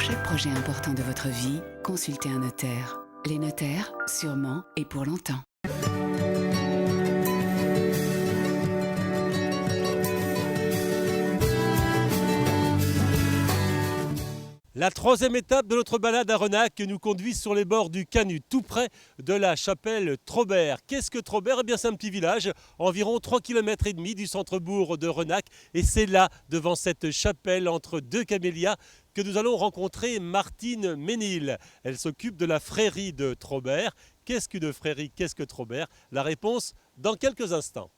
Pour chaque projet important de votre vie, consultez un notaire. Les notaires, sûrement et pour longtemps. La troisième étape de notre balade à Renac nous conduit sur les bords du Canut, tout près de la chapelle Traubert. Qu'est-ce que Traubert? Eh bien, c'est un petit village, environ 3,5 km du centre-bourg de Renac. Et c'est là, devant cette chapelle, entre deux camélias, que nous allons rencontrer Martine Ménil. Elle s'occupe de la frérie de Traubert. Qu'est-ce qu'une frérie? Qu'est-ce que Traubert? La réponse dans quelques instants.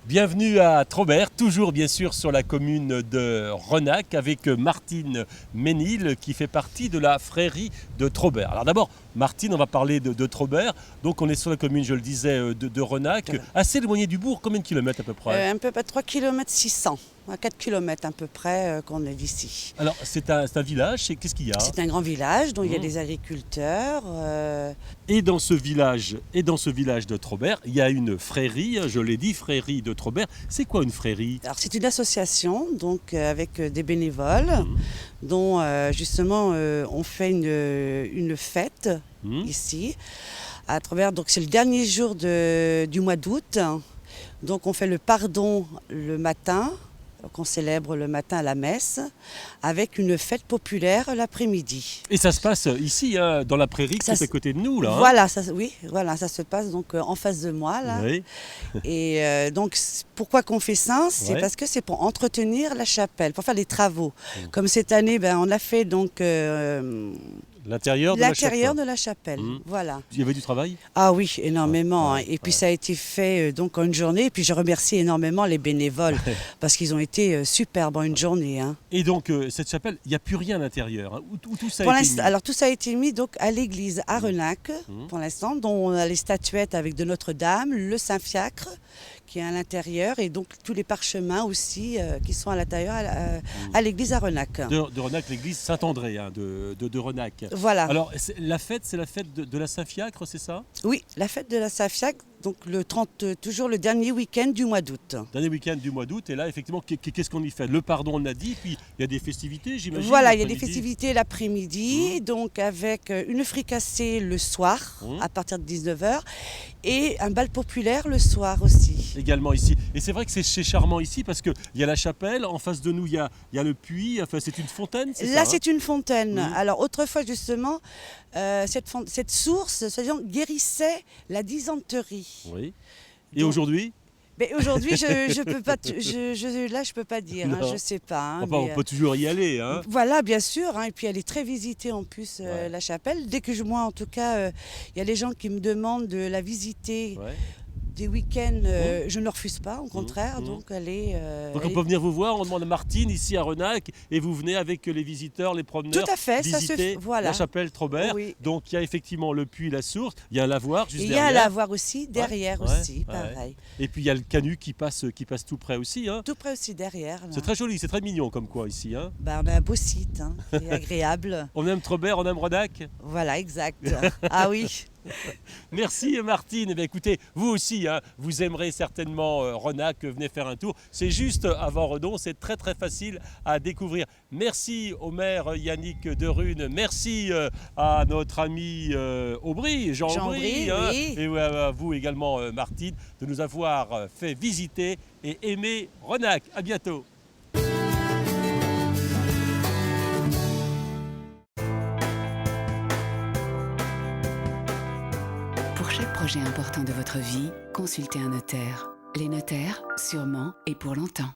Bienvenue à Traubert, toujours bien sûr sur la commune de Renac avec Martine Ménil qui fait partie de la frérie de Traubert. Alors d'abord, Martine, on va parler de Traubert. Donc on est sur la commune, je le disais, de Renac, assez éloigné du bourg. Combien de kilomètres à peu près? Un peu pas 3 km 600, à 4 km à peu près qu'on est d'ici. Alors c'est un village, qu'est-ce qu'il y a? C'est un grand village dont il y a des agriculteurs. Et dans ce village de Traubert, il y a une frérie, je l'ai dit, frérie de Traubert. C'est quoi une frérie? Alors c'est une association donc avec des bénévoles dont justement on fait une fête ici à Traubert. Donc c'est le dernier jour du mois d'août. Donc on fait le pardon le matin, qu'on célèbre le matin à la messe, avec une fête populaire l'après-midi. Et ça se passe ici, hein, dans la prairie, qui est à côté de nous, là. Hein. Voilà, ça se passe donc en face de moi, là. Oui. Et donc, pourquoi qu'on fait ça? C'est parce que c'est pour entretenir la chapelle, pour faire des travaux. Comme cette année, on a fait donc... L'intérieur de la chapelle, voilà. Il y avait du travail? Ah oui, énormément. Et puis ça a été fait donc en une journée. Et puis je remercie énormément les bénévoles parce qu'ils ont été superbes en une journée. Hein. Et donc cette chapelle, il n'y a plus rien à l'intérieur, hein, où tout ça a été mis? Alors tout ça a été mis donc à l'église à Renac pour l'instant, dont on a les statuettes avec de Notre-Dame, le Saint-Fiacre qui est à l'intérieur et donc tous les parchemins aussi qui sont à l'intérieur à l'église à Renac. De Renac, l'église Saint-André de Renac. Voilà. Alors c'est la fête de la Saint-Fiacre, c'est ça? Oui, la fête de la Saint-Fiacre, donc le 30, toujours le dernier week-end du mois d'août. Dernier week-end du mois d'août, et là effectivement, qu'est-ce qu'on y fait? Le pardon, on l'a dit, puis il y a des festivités, j'imagine. Voilà, il y a des festivités l'après-midi, donc avec une fricassée le soir, à partir de 19h, et un bal populaire le soir aussi. Également ici. Et c'est vrai que c'est charmant ici, parce qu'il y a la chapelle, en face de nous, il y a le puits, enfin c'est une fontaine, c'est ça? Là, c'est une fontaine. Alors autrefois, justement, cette source, soi-disant, guérissait la dysenterie. Oui. Et aujourd'hui? Mais aujourd'hui, je peux pas, je peux pas dire, hein, je sais pas. Hein, enfin, on peut toujours y aller. Hein. Voilà, bien sûr. Hein, et puis elle est très visitée en plus, la chapelle. Dès que moi, en tout cas, il y a des gens qui me demandent de la visiter. Des week-ends, je ne refuse pas, au contraire. Donc, donc on peut venir vous voir, on demande à Martine ici à Renac et vous venez avec les visiteurs, les promeneurs. Tout à fait, visiter la chapelle Traubert. Oui. Donc il y a effectivement le puits, la source, il y a un lavoir juste derrière. Il y a un lavoir aussi, derrière aussi, pareil. Et puis il y a le Canut qui passe tout près aussi. Hein. Tout près aussi, derrière. C'est très joli, c'est très mignon comme quoi ici. Hein. On a un beau site, hein, c'est agréable. On aime Traubert, on aime Renac. Voilà, exact. Ah oui. Merci Martine. Eh bien, écoutez, vous aussi, hein, vous aimerez certainement Renac, venez faire un tour. C'est juste avant Redon, c'est très très facile à découvrir. Merci au maire Yannick Derune, merci à notre ami Aubry, Jean Aubry, hein, oui. Et à vous également Martine, de nous avoir fait visiter et aimer Renac. À bientôt. Pour chaque projet important de votre vie, consultez un notaire. Les notaires, sûrement et pour longtemps.